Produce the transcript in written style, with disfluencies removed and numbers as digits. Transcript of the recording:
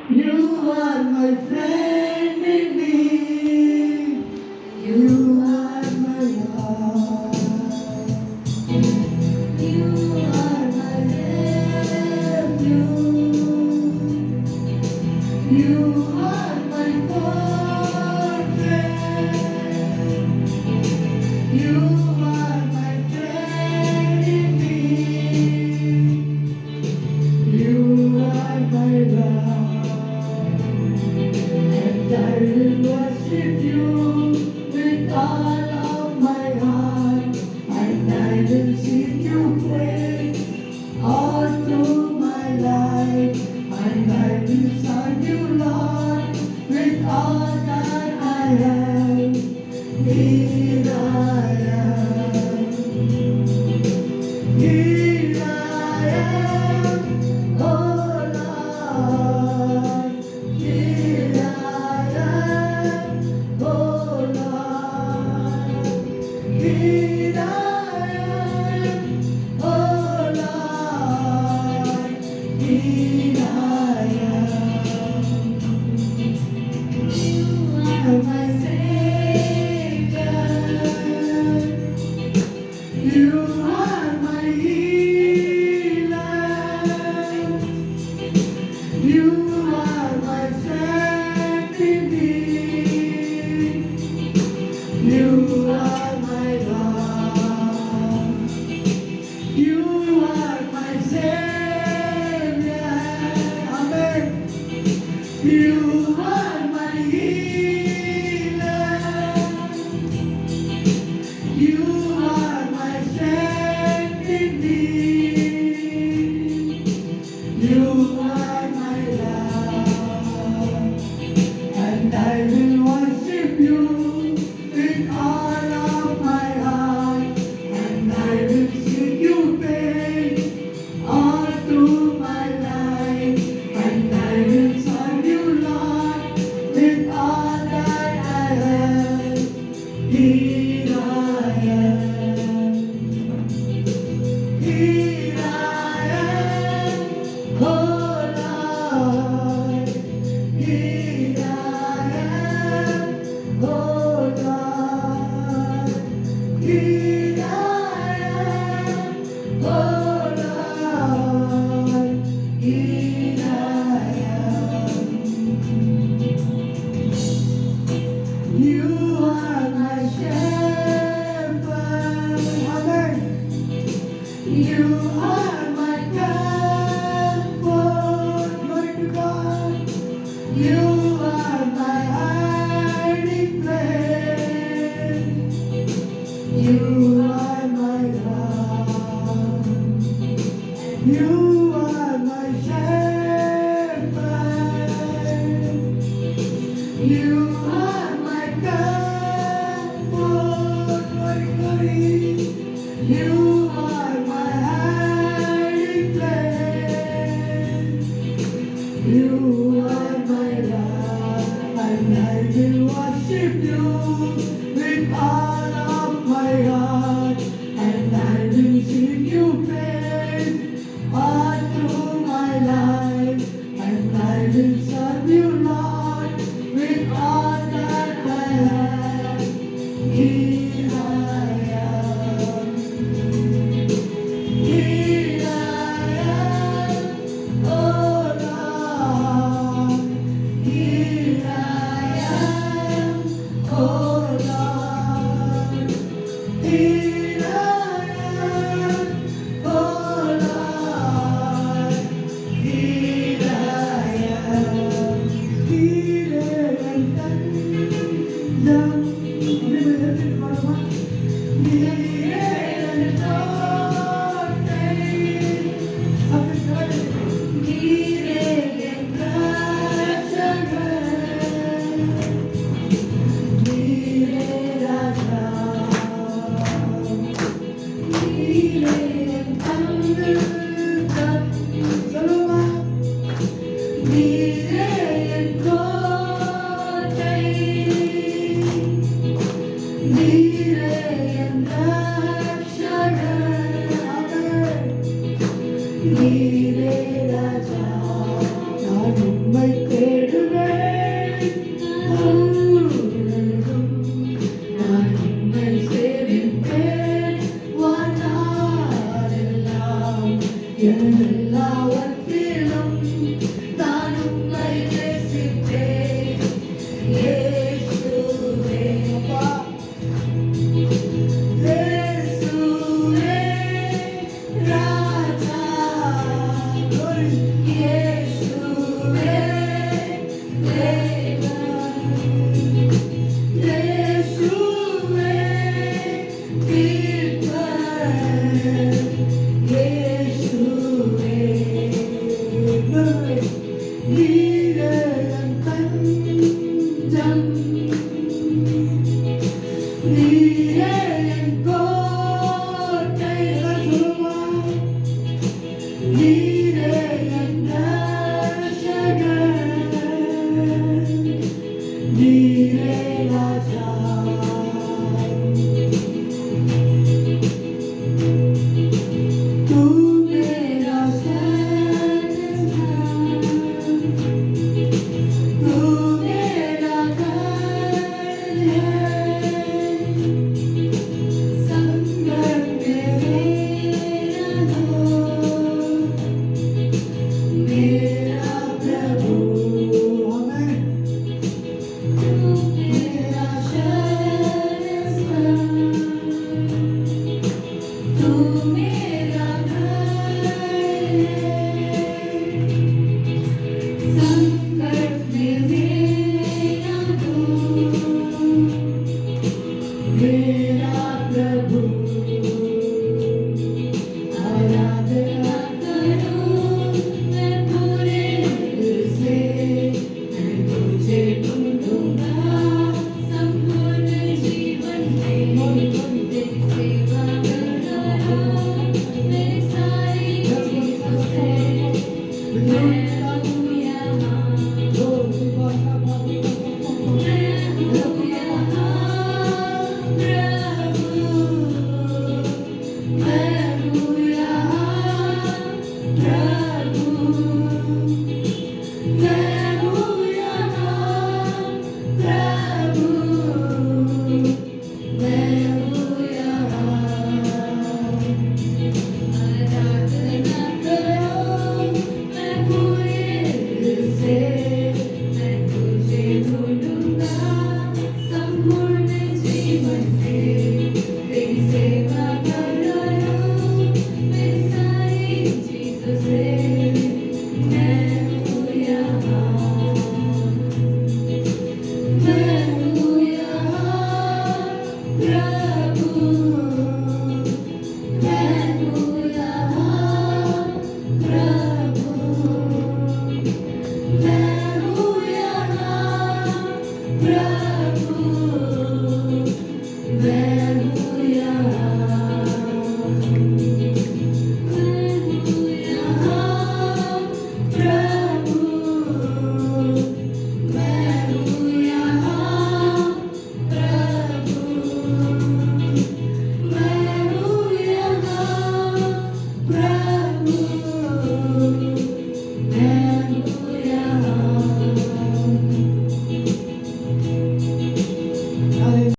You are my friend in need. You are my love. You are my refuge. You are my fortress. You are my friend in need. You are my love. And I will worship you with all of my heart. And I will sing you praise all through my life. And I will serve you, Lord, with all that I have. Here I am. Here I am, oh Lord. Here I am, oh Lord. Here I am, oh Lord. Here I am. You are my Savior. You are my healer. You are my strength in need. You are my love. You are my Savior. Amen. You are my healer. You are my strength in need. You are my love. And I will worship you with all of my heart. And I will sing you praise all through my life. And I will serve you, Lord, with all that I have. Here I am. Here I am, oh Lord. Here I am, oh Lord. Here I am, oh Lord. Here I am. You are my shepherd. Amen. You are my comfort. Glory to God. You are my hiding place. You are my God. You are my shepherd. You are my comfort. Glory, glory. You are my hiding place. You are my love, and I will worship you with all of my heart, and I will sing you praise all through my life, and I will serve you, Lord, with all that I have. Here I am. Here I am, oh Lord. Here I am, oh Lord. Here I am, oh Lord. Here I am. Here and then. நீரே ராஜா நான் உம்மை നീരേ തഞ്ചം